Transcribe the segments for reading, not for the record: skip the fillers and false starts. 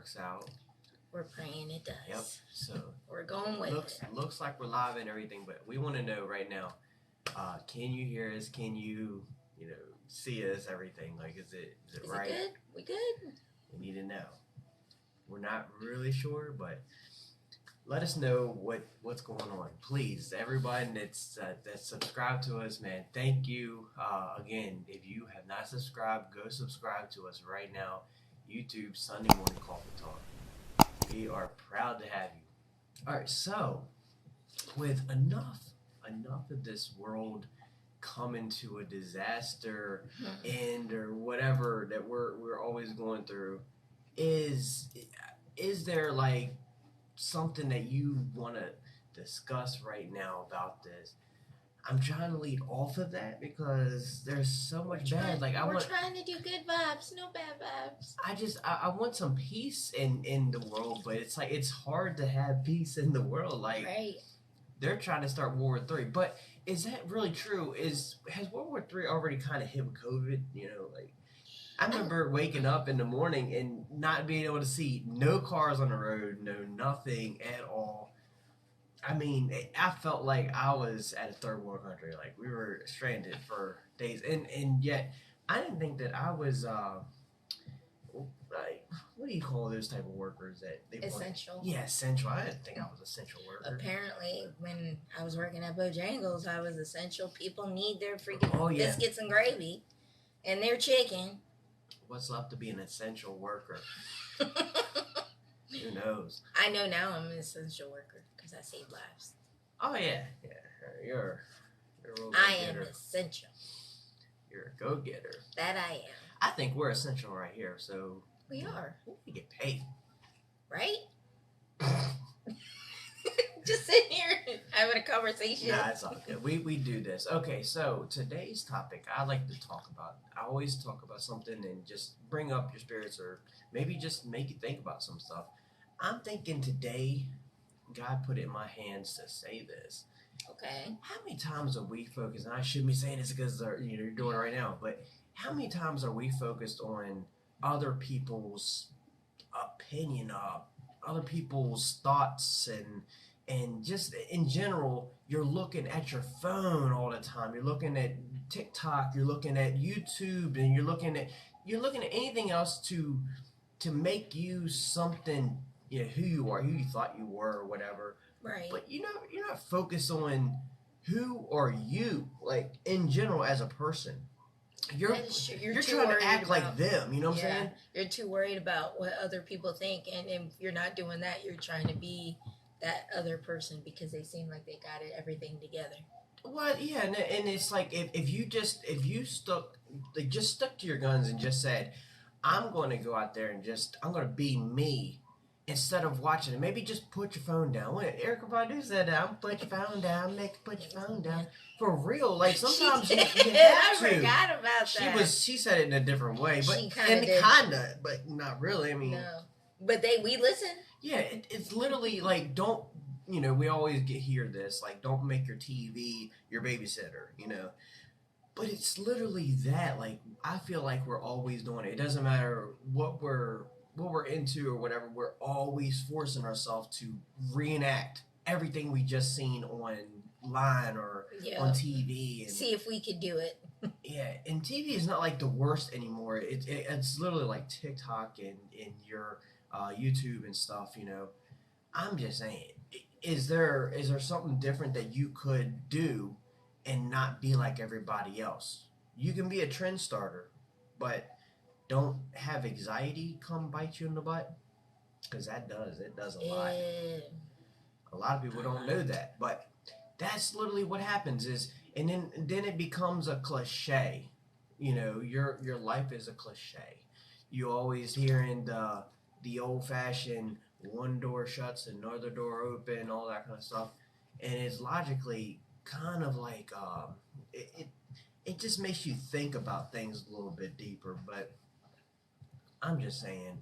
works out. We're praying it does. Yep. So we're going with it. Looks like we're live and everything, but we want to know right now. Can you hear us? Can you see us? Everything like is it right? Is it good? We good? We need to know. We're not really sure, but let us know what's going on, please. Everybody that's subscribed to us, man. Thank you again. If you have not subscribed, go subscribe to us right now. YouTube Sunday Morning Coffee Talk. We are proud to have you. All right, so with enough of this world coming to a disaster end or whatever that we're always going through, is there like something that you want to discuss right now about this? I'm trying to lead off of that because there's so much bad. Like we're trying to do good vibes, no bad vibes. I want some peace in the world, but it's like it's hard to have peace in the world. Like they're trying to start World War III, but is that really true? Has World War III already kind of hit with COVID? Like I remember waking up in the morning and not being able to see no cars on the road, nothing at all. I mean, I felt like I was at a third world country. Like we were stranded for days, and yet I didn't think that I was like, what do you call those type of workers that they essential? Yeah, essential. I didn't think I was essential worker. Apparently, when I was working at Bojangles, I was essential. People need their freaking biscuits and gravy, and their chicken. What's left to be an essential worker? Who knows? I know now I'm an essential worker because I save lives. Oh yeah. You're a real I am essential. You're a go-getter. That I am. I think we're essential right here. So we are. We get paid, right? Just sitting here having a conversation. Nah, it's all good. We do this. Okay, so today's topic I like to talk about. I always talk about something and just bring up your spirits or maybe just make you think about some stuff. I'm thinking today, God put it in my hands to say this. Okay. How many times are we focused, and I shouldn't be saying this because you're doing it right now, but how many times are we focused on other people's opinion, other people's thoughts, and just in general, you're looking at your phone all the time. You're looking at TikTok, you're looking at YouTube, and you're looking at anything else to make you something, who you are, who you thought you were, or whatever. Right. But you're not focused on who are you, like in general as a person. You're trying to act like them, you know what I'm saying? You're too worried about what other people think, and if you're not doing that, you're trying to be that other person because they seem like they got everything together. Well, yeah, and it's like if you stuck to your guns and just said, I'm going to go out there and I'm going to be me instead of watching it. Maybe just put your phone down. What Erica Badu said, I'm put your phone down, put your phone down. For real, like sometimes you have to. I forgot about that. She said it in a different way, but but not really. I mean, no, but we listen. Yeah, it's literally like don't. We always hear this like don't make your TV your babysitter. But it's literally that. Like I feel like we're always doing it. It doesn't matter what we're into or whatever. We're always forcing ourselves to reenact everything we just seen online or on TV and see if we could do it. Yeah, and TV is not like the worst anymore. It's literally like TikTok and your YouTube and stuff. I'm just saying, is there something different that you could do and not be like everybody else? You can be a trend starter, but don't have anxiety come bite you in the butt, because it does a lot. A lot of people don't know that, but that's literally what happens is, and then it becomes a cliche. Your life is a cliche. You always hearing the old fashioned one door shuts, another door open, all that kind of stuff, and it's logically kind of like it just makes you think about things a little bit deeper. But I'm just saying,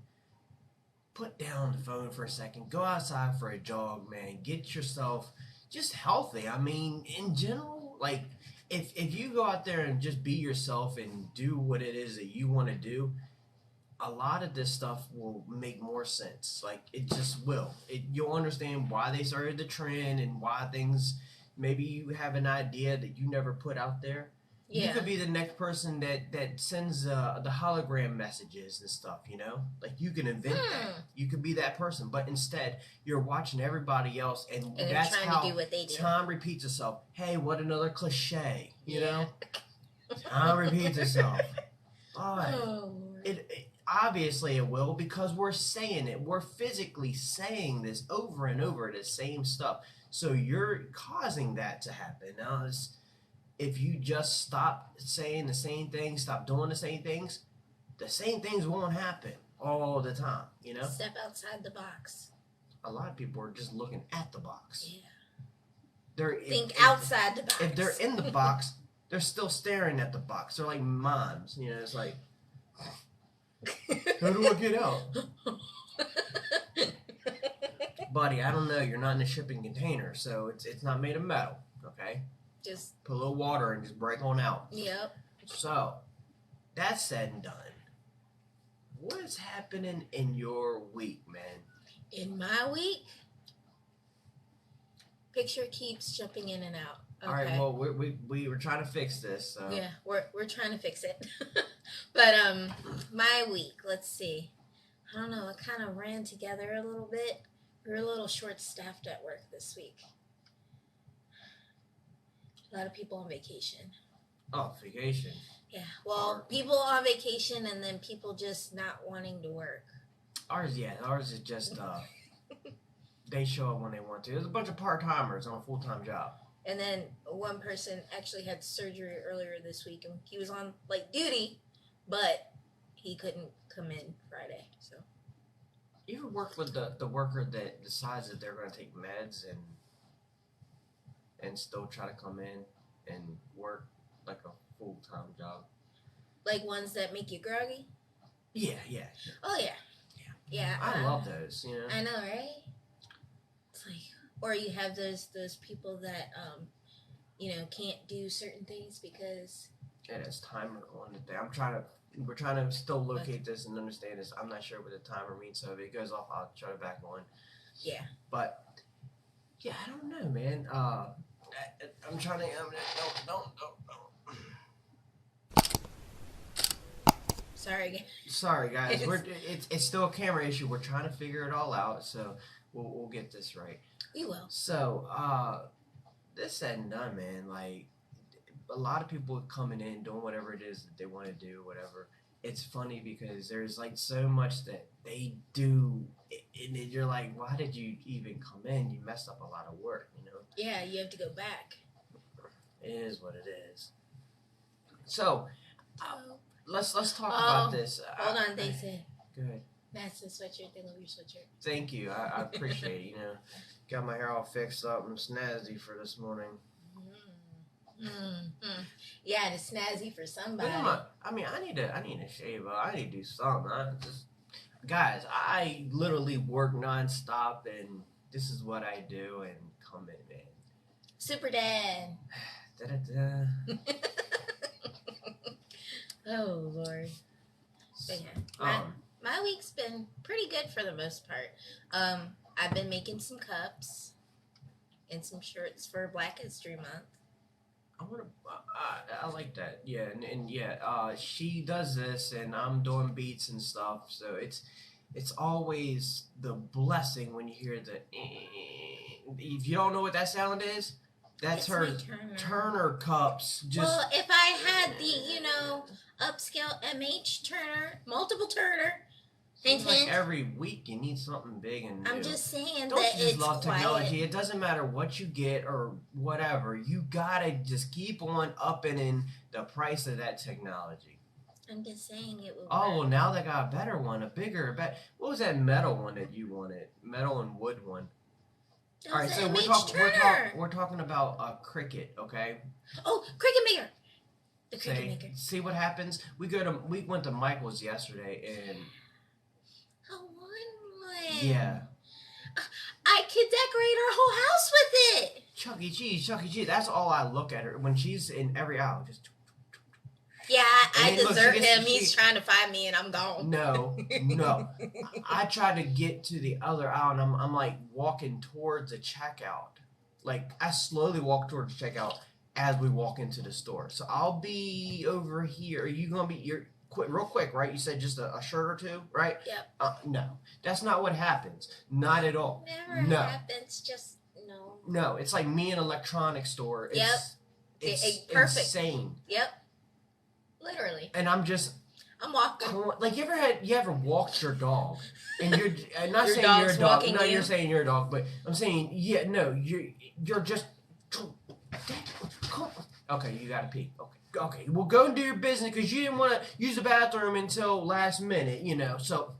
put down the phone for a second, go outside for a jog, man, get yourself just healthy. I mean, in general, like if you go out there and just be yourself and do what it is that you want to do, a lot of this stuff will make more sense. Like it just will. You'll understand why they started the trend and why things. Maybe you have an idea that you never put out there. You Yeah. could be the next person that sends the hologram messages and stuff. You know, like you can invent that. You could be that person, but instead you're watching everybody else, and And they're that's trying how to do what they do. time repeats itself. Hey, what another cliche? You Yeah. know, time repeats itself. But Oh, Lord. it obviously it will because we're saying it. We're physically saying this over and over the same stuff. So you're causing that to happen. Now, if you just stop saying the same things, stop doing the same things won't happen all the time. You know, Step outside the box. a lot of people are just looking at the box. Yeah. Think outside the box. If they're in the box, they're still staring at the box. They're like moms. You know, it's like. How do I get out? Buddy, I don't know. You're not in a shipping container, so it's not made of metal, okay? Just put a little water and just break on out. Yep. So, that said and done, what's happening in your week, man? In my week, picture keeps jumping in and out. Okay. All right, well, we were trying to fix this. So. Yeah, we're trying to fix it. But my week, let's see. I don't know, it kind of ran together a little bit. We were a little short-staffed at work this week. A lot of people on vacation. Oh, vacation. Yeah, well, people on vacation and then people just not wanting to work. Ours is just, they show up when they want to. There's a bunch of part-timers on a full-time job. And then one person actually had surgery earlier this week, and he was on, like, duty, but he couldn't come in Friday, so. You ever work with the worker that decides that they're going to take meds and still try to come in and work like a full-time job? Like ones that make you groggy? Yeah. Oh, yeah. Yeah. I love those, you know? I know, right? It's like, or you have those people that, can't do certain things because... Yeah, there's timer on the thing. We're trying to still locate this and understand this. I'm not sure what the timer means, so if it goes off, I'll try it back on. Yeah. But, yeah, I don't know, man. I'm trying to... Don't. Sorry, guys. It's still a camera issue. We're trying to figure it all out, so we'll get this right. We will. So, this said and done, man. Like, a lot of people coming in, doing whatever it is that they want to do, whatever. It's funny because there's, like, so much that they do, and you're like, why did you even come in? You messed up a lot of work, you know? Yeah, you have to go back. It is what it is. So, let's talk about this. Hold on, they said. Go ahead. That's the sweatshirt. They love your sweatshirt. Thank you. I appreciate it, you know. Got my hair all fixed up and snazzy for this morning. Yeah, it's snazzy for somebody. I need to shave up. I need to do something. Guys, I literally work nonstop, and this is what I do, and come in, man. Super Dad. Da-da-da. Oh, Lord. But yeah, my week's been pretty good for the most part. I've been making some cups and some shirts for Black History Month. I like that. Yeah, and she does this, and I'm doing beats and stuff. So it's always the blessing when you hear the. If you don't know what that sound is, that's her Turner cups. Well, if I had the upscale MH Turner, multiple Turner. Seems like every week you need something big and new. I'm just saying Don't that you just it's love technology? quiet. It doesn't matter what you get or whatever. You gotta just keep on upping in the price of that technology. I'm just saying it will. Oh, well, now they got a better one, a bigger, what was that metal one that you wanted? Metal and wood one. All right, so we're talking about a Cricut, okay? Oh, Cricut Maker. The Cricut Maker. See what happens? We went to Michael's yesterday and. I want one. Yeah. I could decorate our whole house with it. Chuck E. Cheese. That's all I look at her when she's in every aisle. Just Yeah, I And then, look, desert him. He's trying to find me, and I'm gone. No. I try to get to the other aisle, and I'm like walking towards the checkout. Like I slowly walk towards the checkout as we walk into the store. So I'll be over here. Are you gonna be? You're real quick, right? You said just a shirt or two, right? Yep. No, that's not what happens. Not at all. Never happens. Just no. No, it's like me in an electronics store. It's perfect. Insane. Yep. Literally. And I'm walking. Like you ever walked your dog, and you're I'm not Your saying dog's you're a dog. walking No, you? you're saying you're a dog, but I'm saying you're just. Okay, you gotta pee. Okay. Well, go and do your business because you didn't want to use the bathroom until last minute. So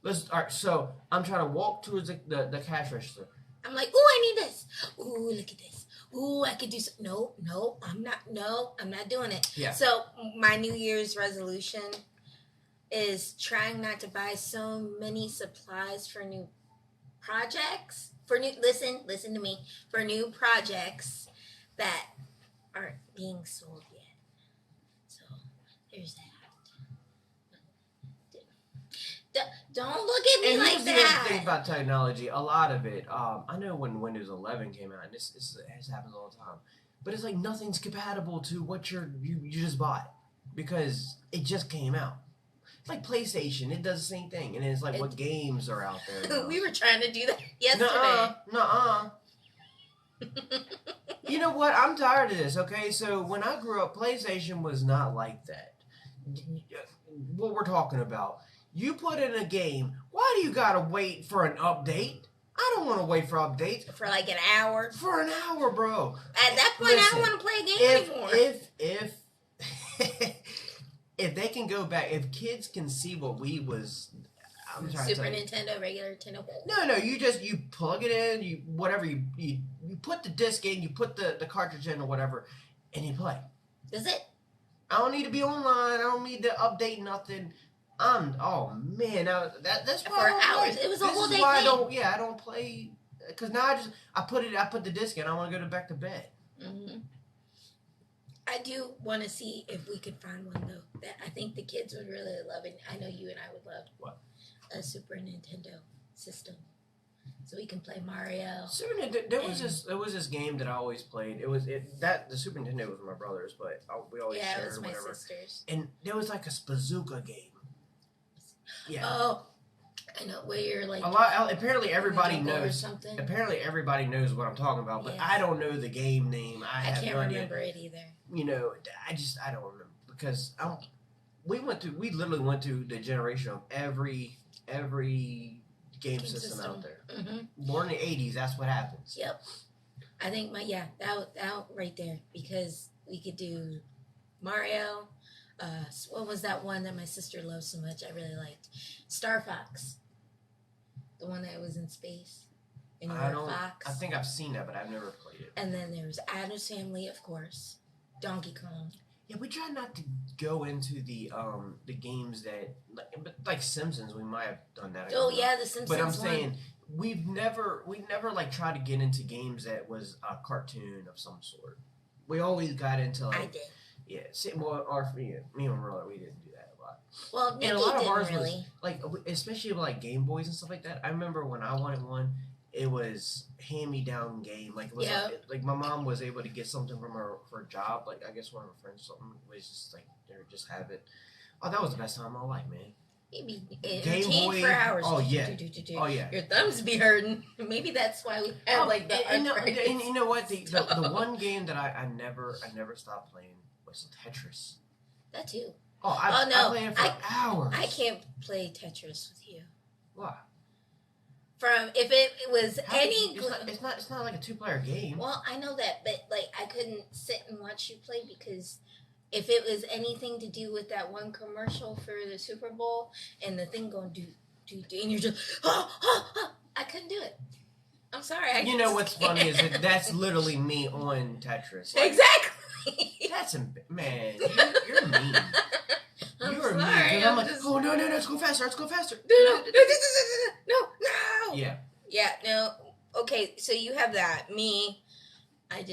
all right. So I'm trying to walk towards the cash register. I'm like, ooh, I need this. Ooh, look at this. Ooh, I could do some. No, I'm not. No, I'm not doing it. Yeah. So my New Year's resolution is trying not to buy so many supplies for new projects. Listen to me. For new projects that aren't being sold yet. So there's that. Don't look at me like that. Here's the other thing about technology. A lot of it, I know when Windows 11 came out, and this happens all the time, but it's like nothing's compatible to what you just bought because it just came out. It's like PlayStation; it does the same thing, and it's like what games are out there. We were trying to do that yesterday. Nuh-uh. You know what? I'm tired of this. Okay, so when I grew up, PlayStation was not like that. What we're talking about. You put in a game, why do you gotta wait for an update? I don't want to wait for updates. For like an hour? For an hour, bro. At that point, I don't want to play a game anymore. If they can go back, if kids can see what we was... I'm trying Super to tell you. Nintendo, regular Nintendo. No, you plug it in, you put the disc in, you put the cartridge in or whatever, and you play. That's it. I don't need to be online. I don't need to update nothing. Oh man, now that's why for I don't hours. play. It was a whole day thing. I thing. don't play because now I put the disc in. I want to go back to bed. Mm-hmm. I do want to see if we could find one though that I think the kids would really love, and I know you and I would love. What? A Super Nintendo system, so we can play Mario. Super Nintendo. There was this game that I always played. The Super Nintendo was my brother's, but we always shared it was my whatever. sister's. And there was like a bazooka game. Yeah. Oh, I know where you're like. Apparently everybody knows. Something. Apparently everybody knows what I'm talking about, but yes. I don't know the game name. I have can't no idea. remember it either. I don't remember because we literally went to the generation of every game system out there. Mm-hmm. Born in the 80s, that's what happens. Yep. I think that right there because we could do Mario. What was that one that my sister loved so much? I really liked Star Fox, the one that was in space. And Fox. I think I've seen that, but I've never played it. And then there was Addams Family, of course, Donkey Kong. Yeah, we try not to go into the games that like Simpsons. We might have done that. Yeah, the Simpsons. But I'm saying we've never like tried to get into games that was a cartoon of some sort. We always got into like. I did. Yeah, me and my brother, we didn't do that a lot. Well, Nikki and a lot of ours really. was like, especially with like Game Boys and stuff like that. I remember when I wanted one, it was hand-me-down game. Like it was like my mom was able to get something from her for a job. Like I guess one of her friends or something was just like just have it. Oh, that was the best time of my life, man. Maybe Game Boy for hours. Oh yeah. Oh yeah. Your thumbs be hurting. Maybe that's why we have like the. And you know what? The one game that I never stopped playing was Tetris. That too. I played it for hours. I can't play Tetris with you. Why? If it was it's not like a 2-player game. Well, I know that, but like I couldn't sit and watch you play because if it was anything to do with that one commercial for the Super Bowl and the thing going do, and you're just I couldn't do it. I'm sorry. You know what's funny is that's literally me on Tetris. Like, exactly. That's man. You're mean. You're mean. I'm like, just... oh no, let's go faster. No. Yeah. Yeah. No. Okay. So you have that. Me, I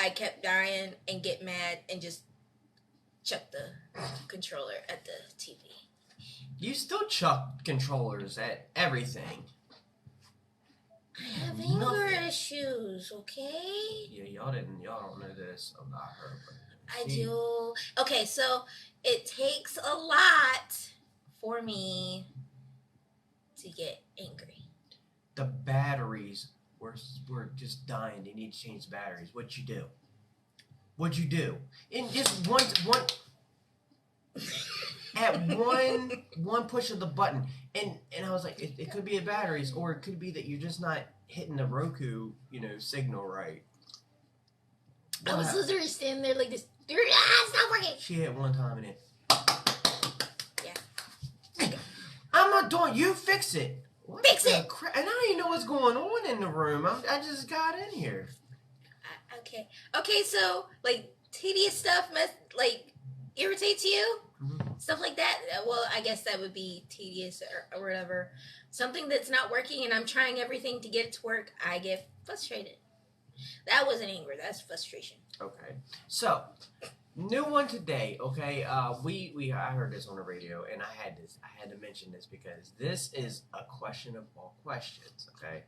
kept dying and get mad and just chuck the controller at the TV. You still chuck controllers at everything. I have anger issues, okay? Yeah, y'all don't know this about her. But I do. Okay, so it takes a lot for me to get angry. The batteries were just dying. They need to change the batteries. What'd you do? In just one at one push of the button, and I was like, it could be the batteries, or it could be that you're just not hitting the Roku, signal right. I was literally standing there like this. It's not working. She hit one time and it. Yeah. I'm not doing. You fix it. Fix it. And I don't even know what's going on in the room. I just got in here. Okay. So like tedious stuff, irritates you. Mm-hmm. Stuff like that. Well, I guess that would be tedious or whatever. Something that's not working, and I'm trying everything to get it to work. I get frustrated. That wasn't anger. That's frustration. Okay. So, new one today. Okay. I heard this on the radio, and I had to mention this because this is a question of all questions. Okay.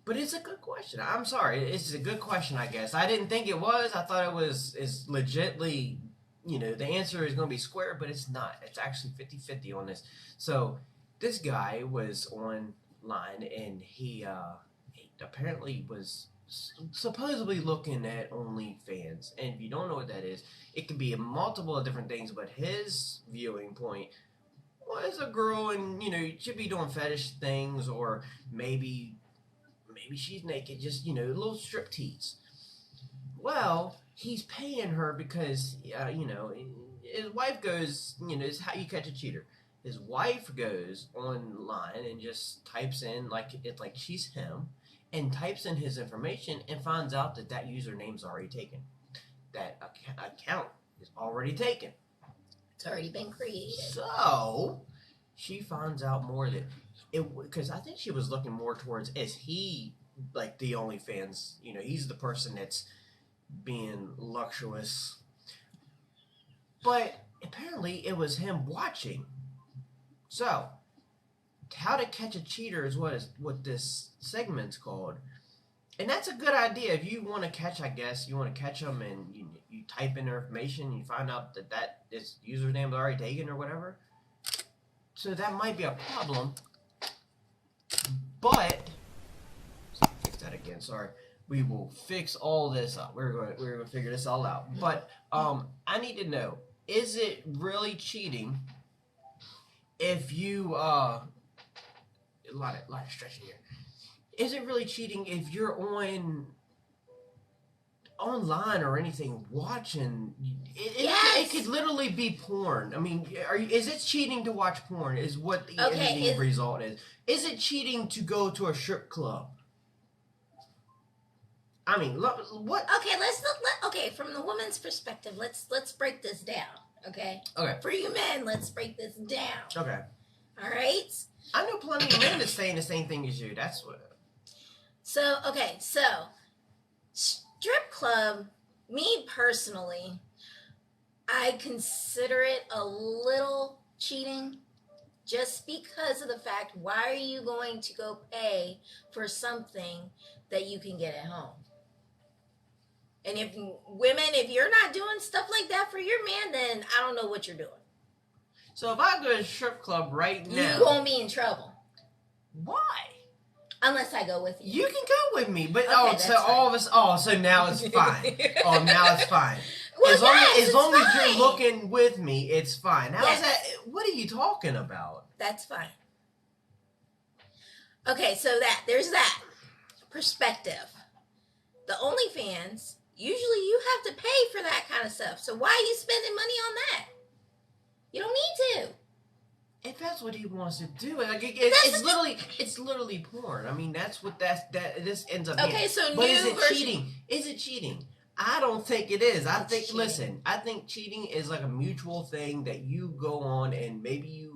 But it's a good question. I'm sorry. It's a good question, I guess. I didn't think it was. I thought it was legitly, the answer is going to be square, but it's not. It's actually 50-50 on this. So this guy was online, and he apparently was supposedly looking at OnlyFans. And if you don't know what that is, it could be a multiple of different things, but his viewing point was a girl, and, you should be doing fetish things, or maybe she's naked, just, a little strip tease. Well, he's paying her because, his wife goes, it's how you catch a cheater. His wife goes online and just types in, like she's him, and types in his information and finds out that username's already taken. That account is already taken. It's already been created. So, she finds out more that because I think she was looking more towards, is he like the OnlyFans? He's the person that's being luxurious. But apparently it was him watching. So, how to catch a cheater is what this segment's called. And that's a good idea. If you want to catch, I guess, you want to catch them, and you type in their information, and you find out that this username is already taken or whatever. So that might be a problem. But fix that again. Sorry. We will fix all this up. We're going to figure this all out. But I need to know: is it really cheating if you a lot of stretching here? Is it really cheating if you're online or anything watching? Yes. It could literally be porn. I mean, is it cheating to watch porn? Is what the ending result is? Is it cheating to go to a strip club? I mean, what? Okay, from the woman's perspective, let's break this down. Okay. Okay. For you men, let's break this down. Okay. All right. I know plenty of men that's saying the same thing as you. That's what. So strip club, me personally, I consider it a little cheating, just because of the fact, why are you going to go pay for something that you can get at home? And if you're not doing stuff like that for your man, then I don't know what you're doing. So if I go to a strip club right now, you won't be in trouble. Why? Unless I go with you. You can go with me, but okay, so all of us. Oh, so now it's fine. Now it's fine. Well, as long as you're looking with me, it's fine. How is that? What are you talking about? That's fine. Okay, so there's that perspective. The OnlyFans, usually you have to pay for that kind of stuff. So why are you spending money on that? You don't need to. If that's what he wants to do, like it's literally porn. I mean, that's what this ends up being. Okay, so but is it cheating? Is it cheating? I don't think it is. I think cheating is like a mutual thing that you go on, and maybe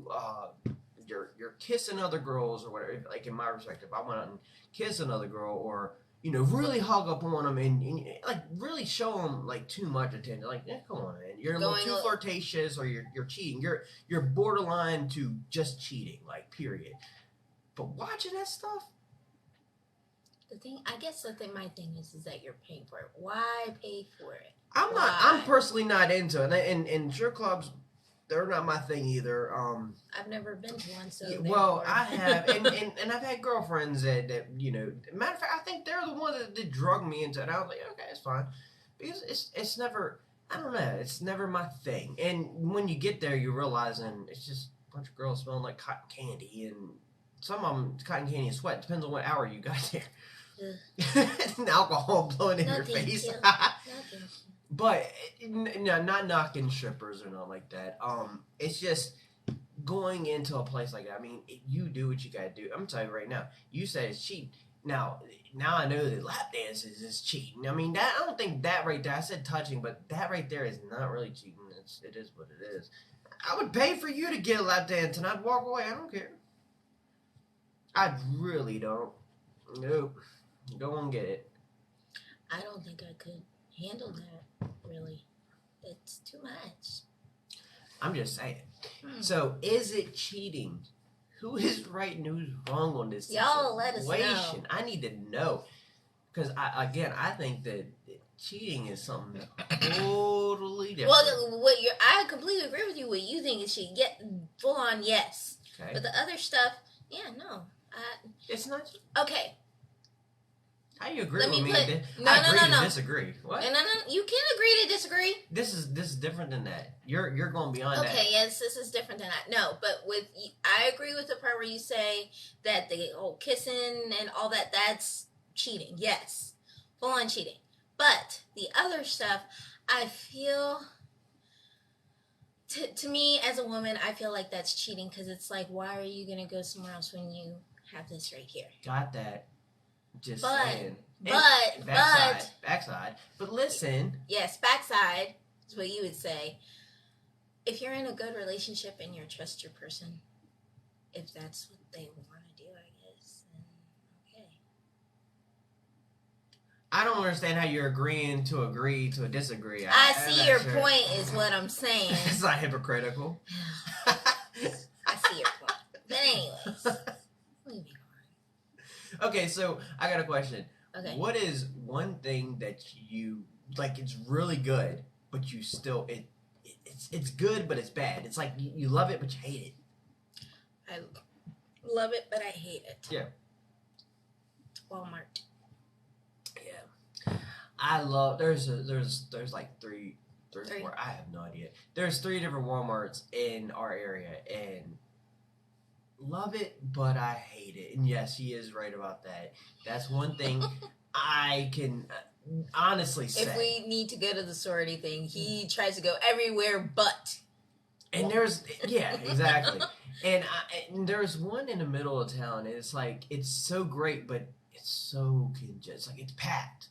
you're kissing other girls or whatever. Like in my perspective, I went out and kiss another girl, or really hug up on them and like really show them like too much attention. Like, yeah, come on, man, you're a little too flirtatious, or you're cheating. You're borderline to just cheating, like period. But watching that stuff, my thing is that you're paying for it. Why pay for it? I'm personally not into it, and strip clubs, they're not my thing either. I've never been to one, so well, I have, and I've had girlfriends that matter of fact, I think they're the ones that drug me into it. And I was like, okay, it's fine, because it's never, I don't know, it's never my thing. And when you get there, you realizing it's just a bunch of girls smelling like cotton candy, and some of them cotton candy and sweat. Depends on what hour you got there. And alcohol blowing in your face. But no, not knocking strippers or nothing like that. It's just going into a place like that. I mean, you do what you gotta do. I'm telling you right now. You said it's cheating. Now I know that lap dances is cheating. I mean, I don't think that right there. I said touching, but that right there is not really cheating. It is what it is. I would pay for you to get a lap dance, and I'd walk away. I don't care. I really don't. Nope. Go on, get it. I don't think I could handle that, really. It's too much. I'm just saying. So, is it cheating? Who is right and who's wrong on this situation? Y'all let us know. I need to know. Because, I think that cheating is something totally different. Well, I completely agree with you. What you think is cheating. Full on, yes. Okay. But the other stuff, yeah, no. It's not. Okay. How do you agree with me? No. Disagree. What? No. You can agree to disagree. This is different than that. You're going beyond that. Okay, yes, this is different than that. No, but I agree with the part where you say that the whole kissing and all that, that's cheating. Yes, full on cheating. But the other stuff, I feel, to me as a woman, I feel like that's cheating, because it's like, why are you going to go somewhere else when you have this right here? Got that. Just saying. Backside. But listen. Yes, backside is what you would say. If you're in a good relationship and you trust your person, if that's what they want to do, I guess, then okay. I don't understand how you're agreeing to agree to a disagree. I see your point is what I'm saying. It's not hypocritical. I see your point. But anyways, moving on. Okay, so I got a question. Okay. What is one thing that you like? It's really good, but you still it's good, but it's bad. It's like you love it, but you hate it. I love it, but I hate it. Yeah. Walmart. Yeah. I love. There's like three, four. I have no idea. There's 3 different Walmarts in our area, and love it, but I hate it. And yes, he is right about that. That's one thing I can honestly say. If we need to go to the store or anything, he tries to go everywhere but. And there's, yeah, exactly. And there's one in the middle of town, and it's like, it's so great, but it's so congested. It's like, it's packed.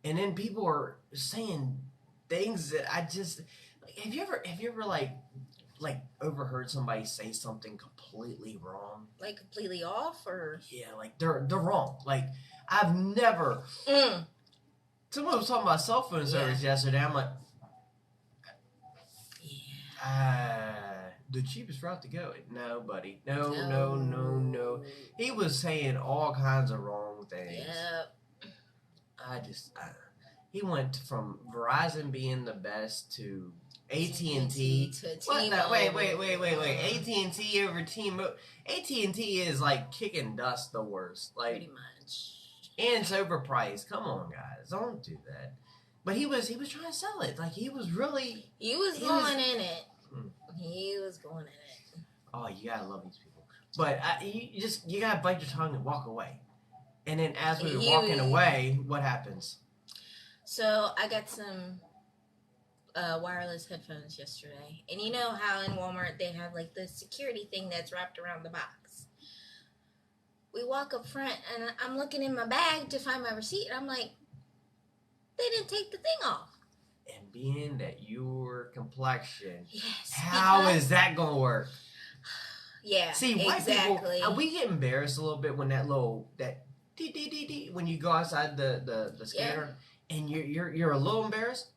And then people are saying things that I just, like, have you ever like overheard somebody say something completely wrong? Like completely off, or? Yeah, like they're wrong. Like, I've never. Someone was talking about cell phone service yesterday. I'm like, the cheapest route to go. No, buddy. No. He was saying all kinds of wrong things. Yep. He went from Verizon being the best to AT&T. What? No, wait. AT&T over T-Mobile. AT&T is like kicking dust the worst. Like, pretty much. And it's overpriced. Come on, guys. Don't do that. But he was trying to sell it. Like, he was going in it. He was going in it. Oh, you gotta love these people. But you gotta bite your tongue and walk away. And then as we were walking away, what happens? So I got some wireless headphones yesterday. And you know how in Walmart they have like the security thing that's wrapped around the box. We walk up front and I'm looking in my bag to find my receipt. And I'm like, they didn't take the thing off. And being that your complexion, yes, how is that going to work? Yeah, see, white people, we get embarrassed a little bit when that dee, dee, dee, dee, when you go outside the scanner, and you're a little embarrassed.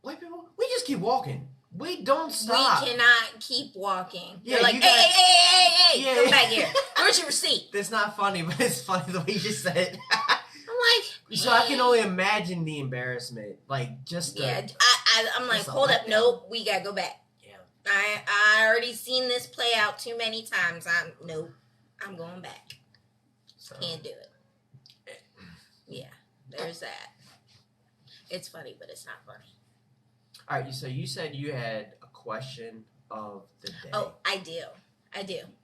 White people, we just keep walking. We don't stop. We cannot keep walking. Yeah, You're like, you hey, yeah, come back here. Where's your receipt? That's not funny, but it's funny the way you just said it. I'm like, so I can only imagine the embarrassment, like just the, yeah. I'm like, just a hold up, letdown. nope, we gotta go back. Yeah. I already seen this play out too many times. I'm going back. So. Can't do it. Yeah, there's that. It's funny, but it's not funny. All right, so you said you had a question of the day. Oh, I do.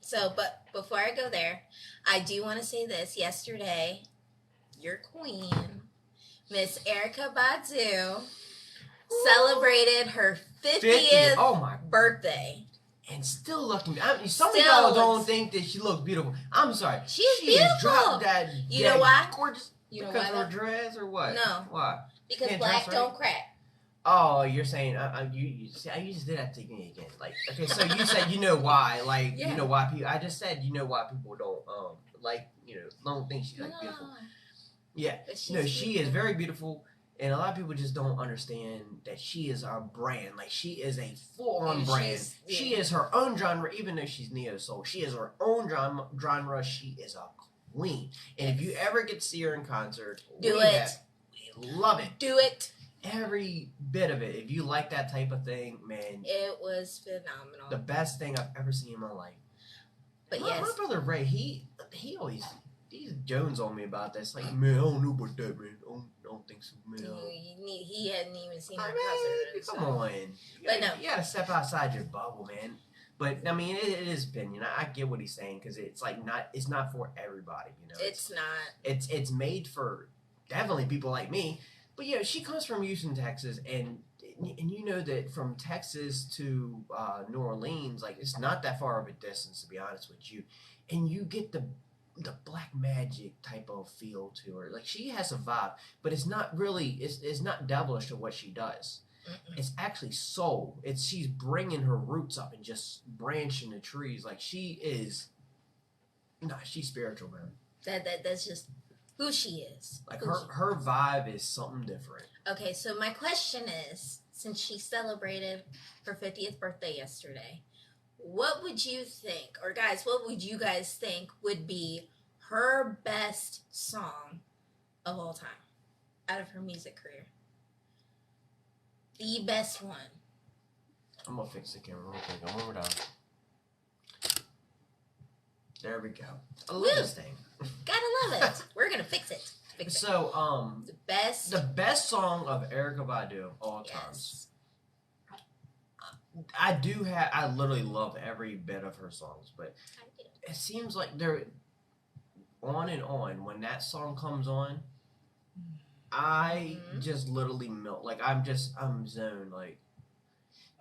So, but before I go there, I do want to say this. Yesterday, your queen, Miss Erykah Badu, celebrated her 50th Oh my birthday. And still looking. Some people don't think that she looks beautiful. I'm sorry. She's she beautiful. Has dropped that. You know why? Gorgeous. You know because why? of her dress or what? No. Why? Because Can't black dress don't right? crack. Oh, you're saying you see, you just did that to me again. Like, okay, so you said you know why, like Yeah. you know why people. I just said you know why people don't like don't think she's like beautiful. Yeah, no, she is very beautiful, and a lot of people just don't understand that she is our brand. Like she is a full-on brand. She is her own genre, even though she's neo soul. She is her own genre. She is a queen, and if you ever get to see her in concert, Do it. We love it. Do it. Every bit of it. If you like that type of thing, man, it was phenomenal. The best thing I've ever seen in my life. But my brother Ray, he always he's Jones on me about this. Like, man, I don't know about that, man. I don't think so, man. He hadn't even seen her concert. Come on, but no, you gotta step outside your bubble, man. But I mean, it is opinion. I get what he's saying because it's like it's not for everybody, you know. It's not. It's made for definitely people like me. But yeah, she comes from Houston, Texas, and you know that from Texas to New Orleans, like it's not that far of a distance, to be honest with you, and you get the black magic type of feel to her. Like she has a vibe, but it's not really it's not devilish to what she does. Mm-mm. It's actually soul. She's bringing her roots up and just branching the trees. Like she's spiritual, man. That's just who she is. Like her vibe is something different. Okay, so my question is, since she celebrated her 50th birthday yesterday, what would you think, or guys, what would you guys think would be her best song of all time out of her music career? The best one. I'm gonna fix the camera real quick. One more time. There we go. I love this thing. Gotta love it. We're gonna fix it. So, the best song of Erykah Badu all times. I literally love every bit of her songs, but it seems like they're on and on. When that song comes on, I just literally melt. Like I'm zoned. Like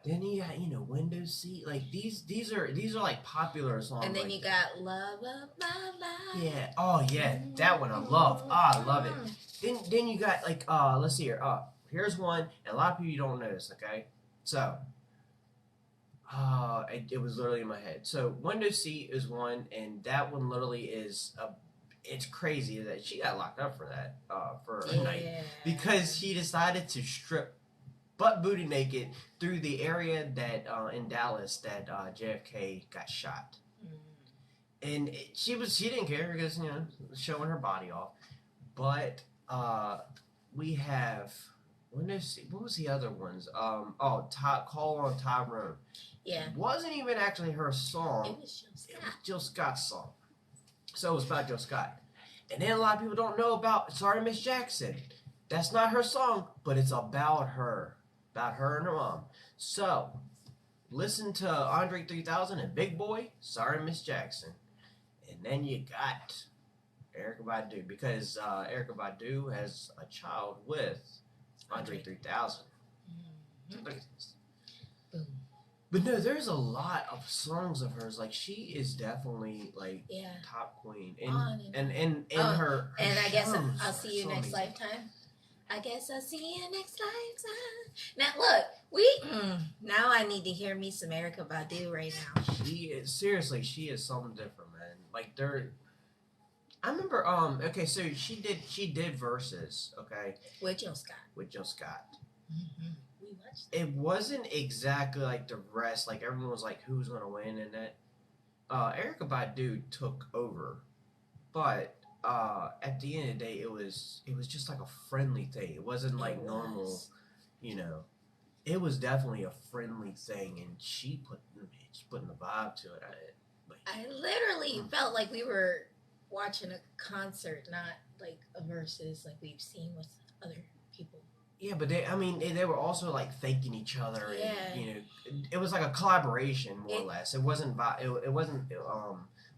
then you got Windows Seat. Like these are like popular songs. And then like you got Love of My Life. Yeah. Oh yeah, that one I love. I love it. Then you got like let's see here. Here's one, and a lot of people don't know this. Okay, so it was literally in my head. So Windows Seat is one, and that one literally is it's crazy that she got locked up for that for a night because she decided to strip butt booty naked through the area that in Dallas that JFK got shot, and she didn't care because showing her body off, but we have what was the other ones? Call on Tyrone. Yeah, it wasn't even actually her song. It was Jill Scott's song. So it was about Jill Scott. And then a lot of people don't know about Sorry Miss Jackson. That's not her song, but it's about her. About her and her mom. So, listen to Andre 3000 and Big Boy, Sorry Miss Jackson. And then you got Erykah Badu, because Erykah Badu has a child with Andre 3000. Look at this. Boom. But no, there's a lot of songs of hers. Like she is definitely like top queen, and her. And I guess I'll see you next lifetime. I guess I'll see you next lifetime. Now look, now I need to hear me some Erykah Badu right now. She is something different, man. Like I remember. Okay, so she did verses. Okay, with Jill Scott. with Jill Scott. Mm-hmm. We watched. It wasn't exactly like the rest. Like everyone was like, "Who's gonna win?" And that Erica Badu took over, but at the end of the day, it was just like a friendly thing. It wasn't like normal, you know. It was definitely a friendly thing, and she putting the vibe to it. I literally felt like we were watching a concert, not like a versus like we've seen with other people. Yeah, but I mean, they were also like thanking each other, Yeah. and it was like a collaboration more or less. It wasn't it wasn't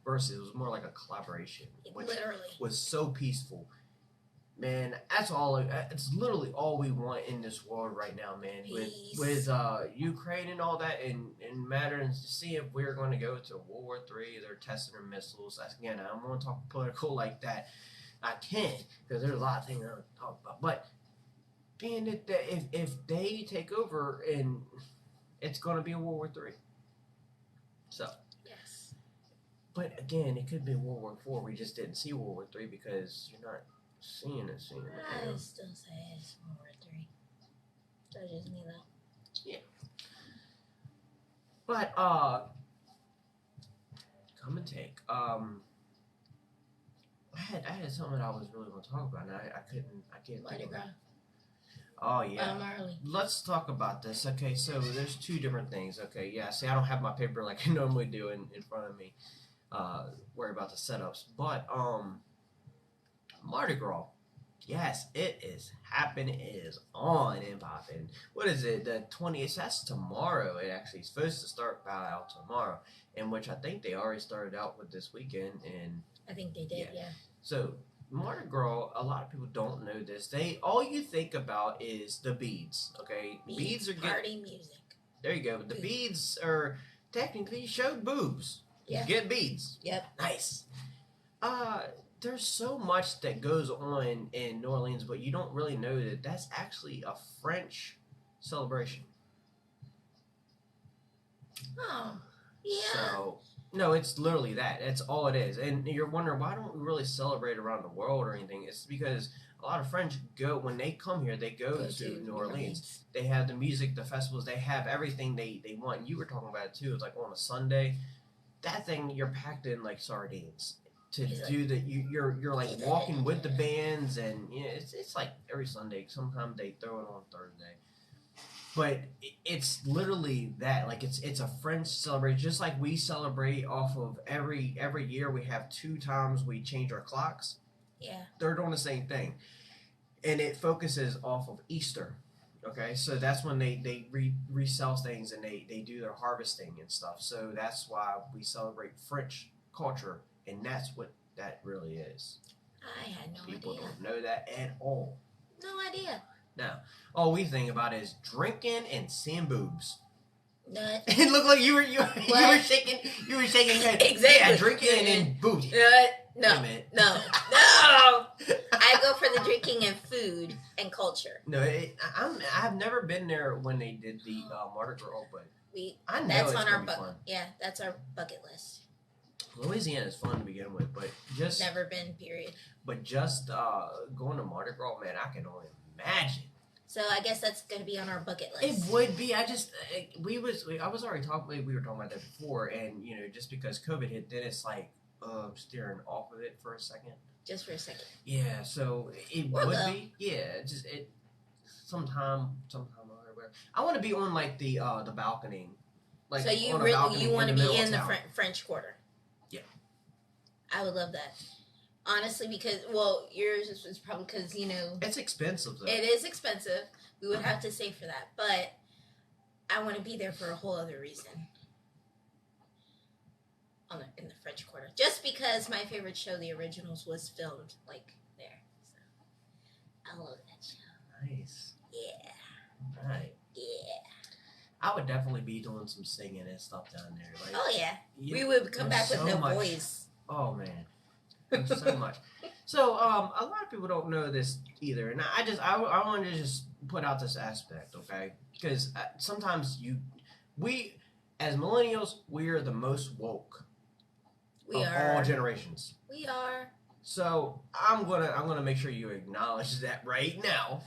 versus. It was more like a collaboration, which Literally. was so peaceful. Man, that's all. It's literally all we want in this world right now, man. Peace. With Ukraine and all that, and mattering to see if we're going to go to World War III. They're testing their missiles. Again, I don't want to talk political like that. I can't because there's a lot of things I don't talk about. But being that if they take over, and it's going to be a World War III. So. Yes. But again, it could be World War IV. We just didn't see World War III because you're not. Seeing it. I still say it's World War III. That's just me though. Yeah. But come and take. I had something I was really going to talk about, and I can't. Mardi Gras. Oh yeah. Marley. Let's talk about this. Okay, so there's two different things. Okay, yeah. See, I don't have my paper like I normally do in front of me. Worry about the setups, but Mardi Gras. Yes, it is happening. It is on and popping. What is it? The 20th? That's tomorrow. It actually is supposed to start out tomorrow, in which I think they already started out with this weekend. And I think they did, yeah. So Mardi Gras, a lot of people don't know this. All you think about is the beads. Okay, beads are party music. There you go. The beads are technically showed boobs. Yeah. You get beads. Yep. Nice. There's so much that goes on in New Orleans, but you don't really know that that's actually a French celebration. Oh, yeah. So, no, it's literally that. That's all it is. And you're wondering, why don't we really celebrate around the world or anything? It's because a lot of French when they come here, they go to New Orleans. They have the music, the festivals, they have everything they want. And you were talking about it too. It's like on a Sunday, that thing, you're packed in like sardines. To do that, you're like walking with the bands, and it's like every Sunday. Sometimes they throw it on Thursday, but it's literally that. Like it's a French celebration, just like we celebrate off of every year. We have 2 times we change our clocks. Yeah, they're doing the same thing, and it focuses off of Easter. Okay, so that's when they resell things, and they do their harvesting and stuff. So that's why we celebrate French culture. And that's what that really is. I had no idea. People don't know that at all. No idea. No. All we think about is drinking and seeing boobs. Nut. It looked like you were shaking your head. Exactly. Yeah, drinking and then boobs. No. No. I go for the drinking and food and culture. No, I've never been there when they did the Mardi Gras, but I know that's it's on our fun. Yeah, that's our bucket list. Louisiana is fun to begin with, but just never been. Period. But just going to Mardi Gras, man, I can only imagine. So I guess that's going to be on our bucket list. It would be. I was already talking. We were talking about that before, and just because COVID hit, then it's like steering off of it for a second. Just for a second. Yeah. So it would be. Yeah. Just sometime. I want to be on like the balcony. Like so you want to be in the French Quarter. Yeah. I would love that. Honestly, because, yours is probably because, it's expensive, though. It is expensive. We would have to save for that. But I want to be there for a whole other reason. In the French Quarter. Just because my favorite show, The Originals, was filmed, there. So, I love that show. Nice. Yeah. Right. Yeah. I would definitely be doing some singing and stuff down there. Oh, yeah. We would come back with no voice. Oh, man. There's so much. So, a lot of people don't know this either, and I want to just put out this aspect, okay? Because sometimes we, as millennials, we are the most woke of all generations. We are. So I'm gonna make sure you acknowledge that right now.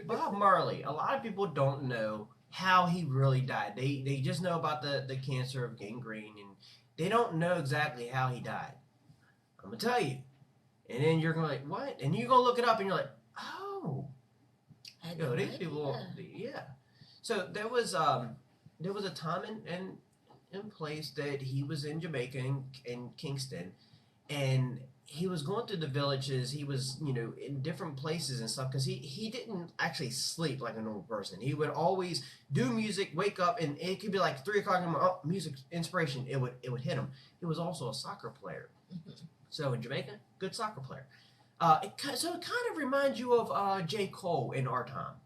Bob Marley. A lot of people don't know how he really died. They just know about the cancer of gangrene, and they don't know exactly how he died. I'm gonna tell you, and then you're gonna like what? And you're gonna look it up, and you're like, oh, I had yo, no these people, idea. yeah. So there was a time in place that he was in Jamaica in Kingston, and he was going through the villages. He was, in different places and stuff because he didn't actually sleep like a normal person. He would always do music, wake up, and it could be like 3 o'clock in the morning. Oh, music inspiration. It would hit him. He was also a soccer player. Mhm. So in Jamaica, good soccer player. So it kind of reminds you of J. Cole in our time.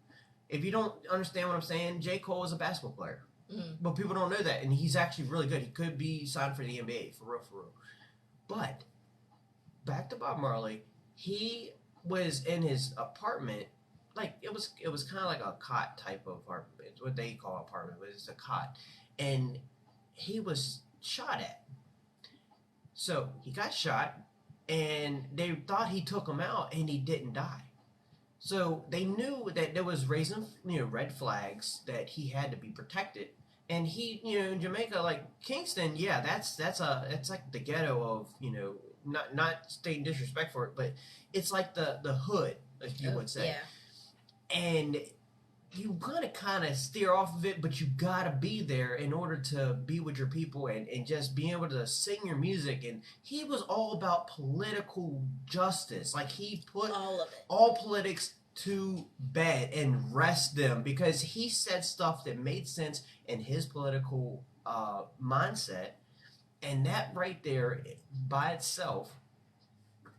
If you don't understand what I'm saying, J. Cole is a basketball player, Mhm. but people don't know that, and he's actually really good. He could be signed for the NBA for real, for real. But back to Bob Marley, he was in his apartment, like it was kind of like a cot type of apartment. It's what they call apartment, but it's a cot, and he was shot at. So he got shot, and they thought he took him out, and he didn't die. So they knew that there was raising, red flags that he had to be protected. And he, in Jamaica, like Kingston, yeah, that's like the ghetto of, not stating disrespect for it, but it's like the hood, if you Oh, would say. yeah. And you gotta kind of steer off of it, but you gotta be there in order to be with your people and just be able to sing your music. And he was all about political justice. Like he put All of it. all politics to bed and rest them because he said stuff that made sense in his political mindset. And that right there by itself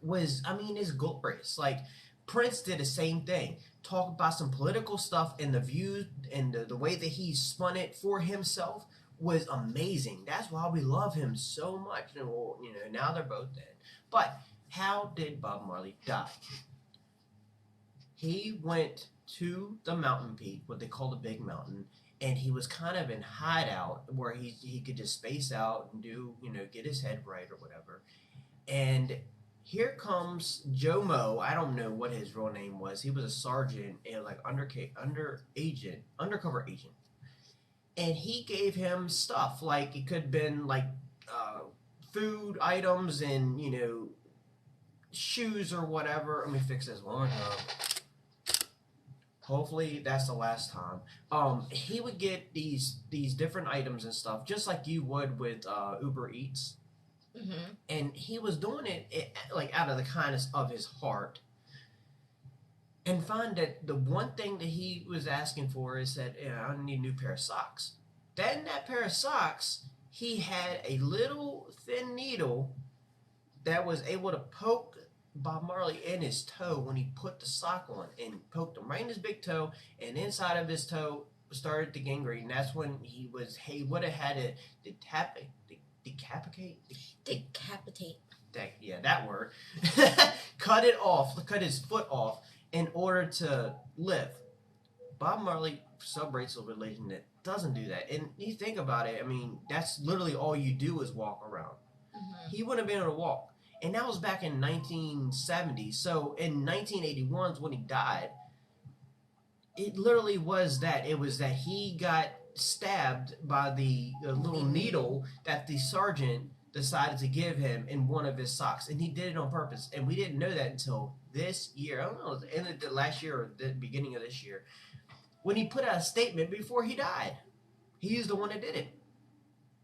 was, I mean, is glorious. Like Prince did the same thing. Talk about some political stuff and the views and the way that he spun it for himself was amazing. That's why we love him so much. And well, now they're both dead. But how did Bob Marley die? He went to the mountain peak, what they call the Big Mountain, and he was kind of in hideout where he could just space out and do, get his head right or whatever. And here comes Joe Mo. I don't know what his real name was. He was a sergeant and like undercover agent, and he gave him stuff like it could have been like uh, food items and shoes or whatever. Let me fix this one more time. Hopefully that's the last time. He would get these different items and stuff, just like you would with Uber Eats, Mm-hmm. and he was doing it like out of the kindness of his heart. And find that the one thing that he was asking for is that I need a new pair of socks. Then that pair of socks, he had a little thin needle that was able to poke Bob Marley in his toe when he put the sock on and poked him right in his big toe, and inside of his toe started to gangrene. That's when he would have had to decapitate. Decapitate. That word. Cut his foot off in order to live. Bob Marley celebrates a religion that doesn't do that. And you think about it, I mean, that's literally all you do is walk around. Mm-hmm. He wouldn't have been able to walk. And that was back in 1970. So in 1981 is when he died. It literally was that. It was that he got stabbed by the little needle that the sergeant decided to give him in one of his socks. And he did it on purpose. And we didn't know that until this year. I don't know, the end of the last year or the beginning of this year. When he put out a statement before he died. He's the one that did it.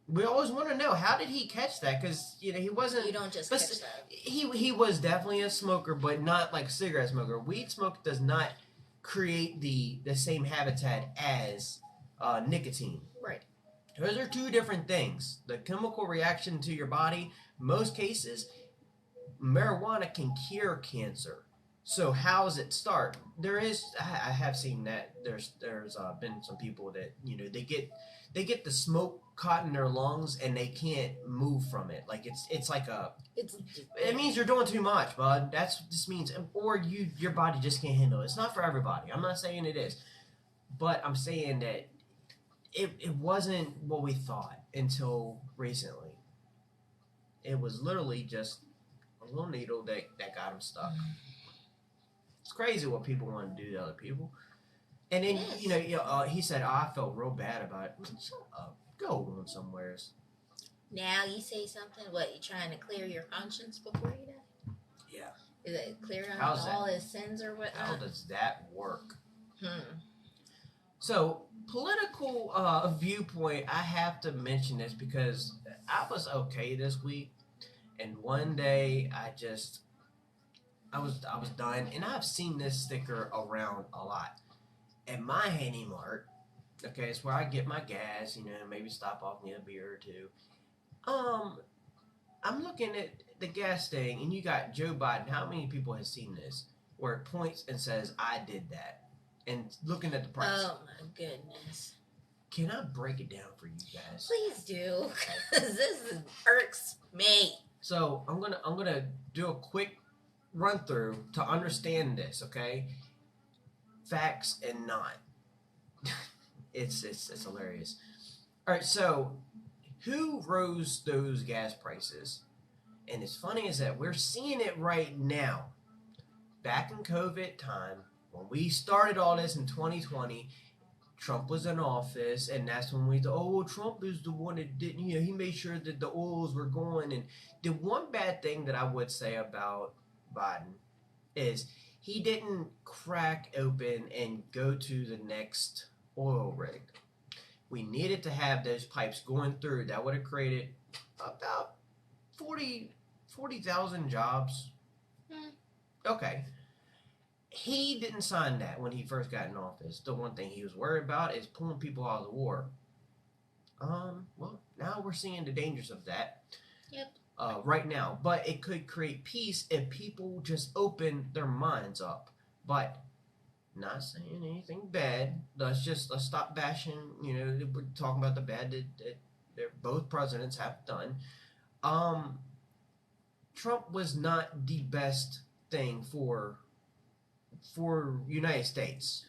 We always want to know, how did he catch that? Because he wasn't. You don't just catch that. He was definitely a smoker, but not like a cigarette smoker. Weed smoke does not create the same habitat as nicotine. Right. Those are two different things. The chemical reaction to your body, most cases, marijuana can cure cancer. So how does it start? I have seen that there's been some people that they get the smoke caught in their lungs and they can't move from it. Like it's like it means you're doing too much, bud. That's what this means. Or your body just can't handle it. It's not for everybody. I'm not saying it is, but I'm saying that it wasn't what we thought until recently. It was literally just a little needle that got him stuck. It's crazy what people want to do to other people. And then, he said, I felt real bad about it. Shut up. Go on somewheres. Now you say something, what, you trying to clear your conscience before you die? Yeah. Is it clear on all his sins or whatnot? How does that work? So, political viewpoint, I have to mention this because I was okay this week. And one day, I was done. And I've seen this sticker around a lot. At my Handy Mart, okay, it's where I get my gas, maybe stop off and get a beer or two. I'm looking at the gas thing, and you got Joe Biden. How many people have seen this? Where it points and says, I did that. And looking at the price. Oh, my goodness. Can I break it down for you guys? Please do, because this irks me. So, I'm gonna do a quick run-through to understand this, okay? Facts and not. It's hilarious. All right, so who rose those gas prices? And as funny as that, we're seeing it right now. Back in COVID time, when we started all this in 2020, Trump was in office, and that's when we thought, well, Trump is the one that didn't, he made sure that the oils were going. And the one bad thing that I would say about Biden is he didn't crack open and go to the next oil rig. We needed to have those pipes going through. That would have created about 40,000 jobs. Okay. He didn't sign that when he first got in office. The one thing he was worried about is pulling people out of the war. Well, now we're seeing the dangers of that. Yep. Right now. But it could create peace if people just open their minds up. But not saying anything bad. Let's stop bashing. We're talking about the bad that both presidents have done. Trump was not the best thing for United States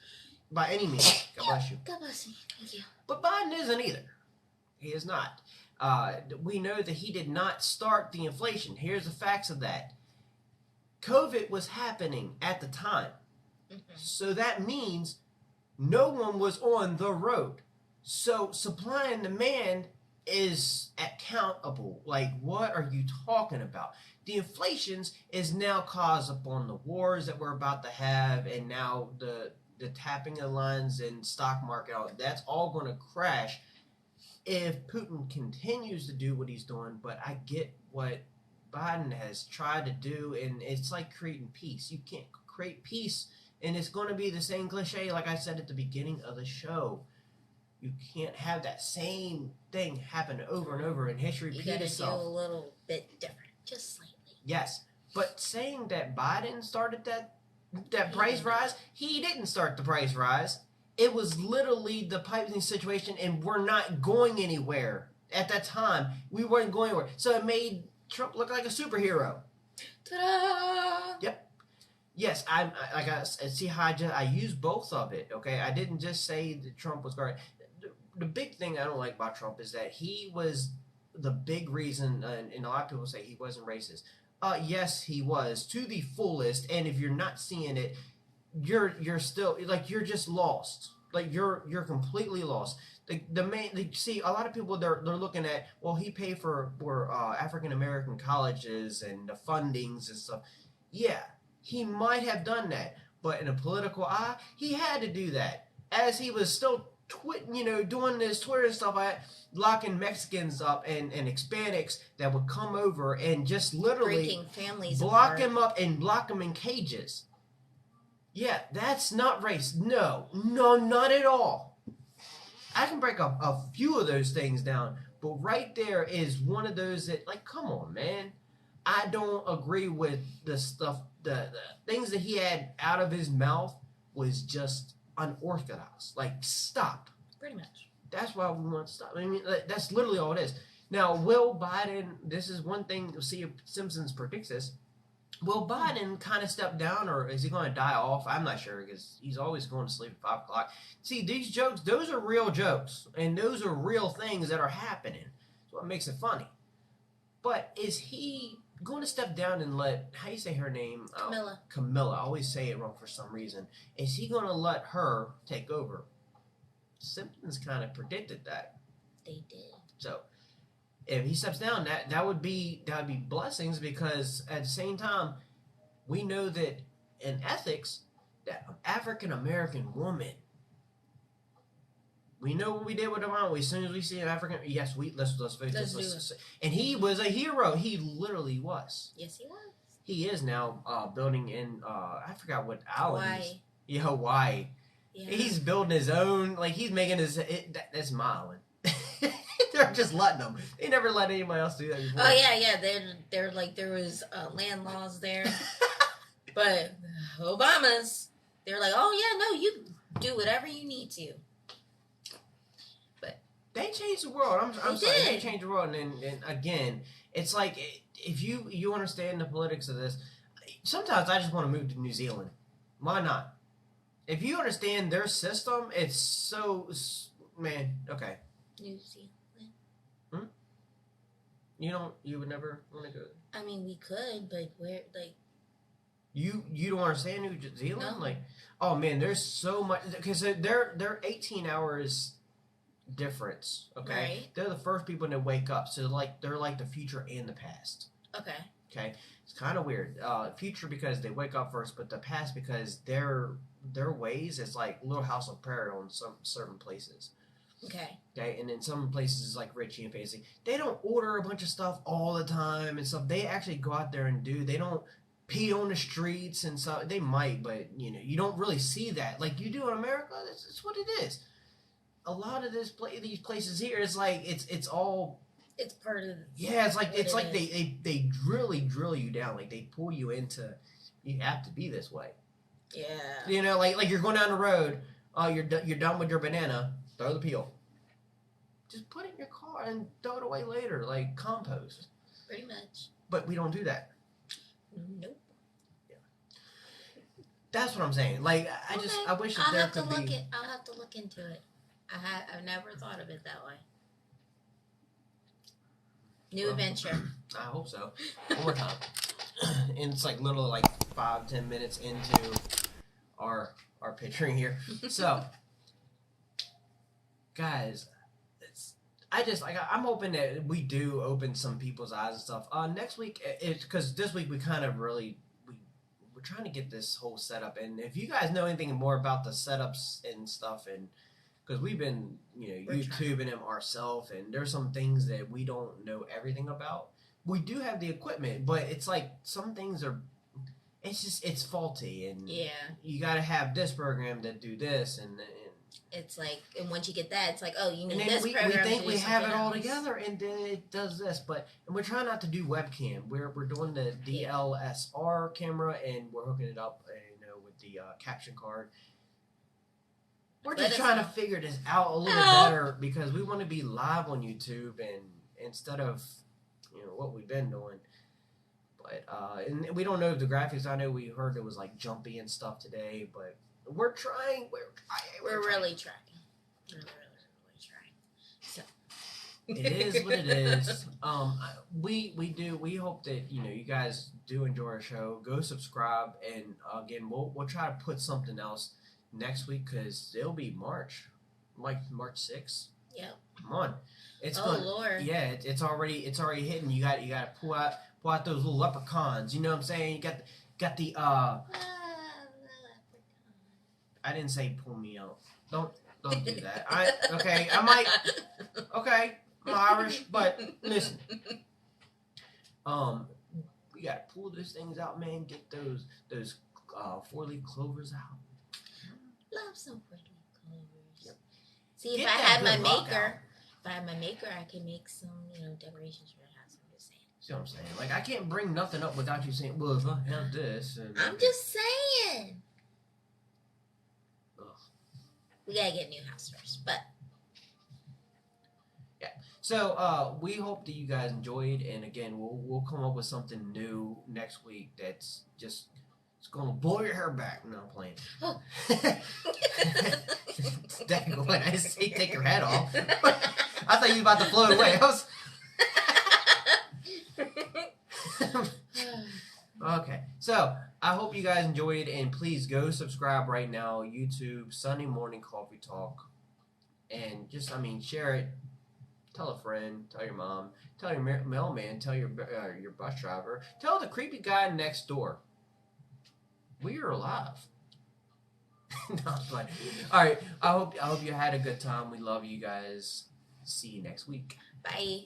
by any means. God bless you. God bless you. Thank you. But Biden isn't either. He is not. We know that he did not start the inflation. Here's the facts of that. COVID was happening at the time. So that means no one was on the road. So supply and demand is accountable. Like, what are you talking about? The inflations is now caused upon the wars that we're about to have, and now the tapping of lines and stock market. That's all going to crash if Putin continues to do what he's doing. But I get what Biden has tried to do, and it's like creating peace. You can't create peace, and it's going to be the same cliche like I said at the beginning of the show. You can't have that same thing happen over and over, and history repeat itself. You got to do a little bit different, just slightly. Yes, but saying that Biden started that price rise, he didn't start the price rise. It was literally the piping situation, and we're not going anywhere. At that time, we weren't going anywhere. So it made Trump look like a superhero. Ta-da! Yep. Yes, I see how I used both of it. Okay, I didn't just say that Trump was great. The big thing I don't like about Trump is that he was the big reason, and a lot of people say he wasn't racist. Yes, he was to the fullest, and if you're not seeing it, you're still like you're just lost. Like you're completely lost. See, a lot of people they're looking at, well, he paid for African American colleges and the fundings and stuff. Yeah, he might have done that, but in a political eye, he had to do that as he was still doing this Twitter stuff, locking Mexicans up and Hispanics that would come over and just literally breaking families block apart. them up and lock them in cages. Yeah, that's not race. No, not at all. I can break a few of those things down, but right there is one of those that, like, come on, man. I don't agree with the stuff, the things that he had out of his mouth was just unorthodox. Like, stop. Pretty much. That's why we want to stop. I mean, that's literally all it is. Now, will Biden, this is one thing, you'll see if Simpsons predicts this, will Biden kind of step down, or is he going to die off? I'm not sure, because he's always going to sleep at 5 o'clock. See, these jokes, those are real jokes, and those are real things that are happening. That's what makes it funny. But is he going to step down and let, how you say her name? Camilla. Camilla. I always say it wrong for some reason. Is he going to let her take over? Simpsons kind of predicted that. They did. So if he steps down, that would be blessings, because at the same time, we know that in ethics, that African American woman, we know what we did with Obama. As soon as we see an African, yes, let's vote this. And he was a hero. He literally was. Yes, he was. He is now building in. I forgot what island. Hawaii. Yeah, Hawaii. Yeah. He's building his own. Like, he's making his. That's my island. They're just letting them. They never let anybody else do that before. Oh yeah. They're like, there was land laws there, but Obama's. They're like, oh yeah, no, you do whatever you need to. They changed the world. I'm sorry. They changed the world, and again, it's like, if you understand the politics of this, sometimes I just want to move to New Zealand. Why not? If you understand their system, it's so, man. Okay. New Zealand. You would never want to go. I mean, we could, but where, like. You don't understand New Zealand? No. Like, oh man, there's so much, because they're 18 hours difference. Okay, right. They're the first people to wake up, so they're like the future and the past. Okay, it's kind of weird. Future because they wake up first, but the past because their ways is like Little House on Prairie on some certain places. Okay, and in some places like Richie and Fancy, they don't order a bunch of stuff all the time and stuff. They actually go out there and do. They don't pee on the streets and stuff. They might, but you don't really see that like you do in America. That's what it is. A lot of these places here is like it's all. It's part of. Yeah, it's like they really drill you down. Like they pull you into. You have to be this way. Yeah. Like you're going down the road. You're done with your banana. Throw the peel. Just put it in your car and throw it away later, like compost. Pretty much. But we don't do that. Nope. Yeah. That's what I'm saying. Like I wish that there could be. I'll have to look into it. I've never thought of it that way. New adventure. I hope so. One more time. And it's like literally like 5-10 minutes into our picturing here. So, guys, I'm hoping that we do open some people's eyes and stuff. Next week, because this week we kind of really we're trying to get this whole setup. And if you guys know anything more about the setups and stuff, and because we've been, YouTubing them ourselves, and there's some things that we don't know everything about. We do have the equipment, but it's like some things it's faulty, and you got to have this program to do this, and it's like, and once you get that, it's like, oh, you need and this program. We think to we have it all else. together, and then it does this, and we're trying not to do webcam. We're doing the DLSR camera, and we're hooking it up, with the caption card. We're just trying to figure this out a little better, because we want to be live on YouTube, and instead of what we've been doing. But and we don't know if the graphics. I know we heard it was like jumpy and stuff today, but we're trying. We're really trying. We're really trying. So it is what it is. We hope that you guys do enjoy our show. Go subscribe, and again, we'll try to put something else next week, because it'll be March 6th. Yep. Come on, Lord. Yeah, it's already hitting. You got to pull out those little leprechauns. You know what I'm saying? You got the I didn't say pull me out. Don't do that. I might. Okay, I'm Irish, but listen. We got to pull those things out, man. Get those 4-leaf clovers out. Love some 4-leaf clovers. Yep. See, if Get I had my maker, I can make some, decorations for the house. I'm just saying. See what I'm saying? Like, I can't bring nothing up without you saying, well, if I have this. I'm just saying. Ugh. We gotta get a new house first, but. Yeah. So, we hope that you guys enjoyed, and again, we'll come up with something new next week that's just. It's gonna blow your hair back. No, I'm playing. Oh. I didn't say take your head off. I thought you were about to float away. Okay, so I hope you guys enjoyed, and please go subscribe right now. YouTube Sunday Morning Coffee Talk, and just share it. Tell a friend, tell your mom, tell your mailman, tell your bus driver, tell the creepy guy next door. We are alive. Not fun. All right. I hope you had a good time. We love you guys. See you next week. Bye.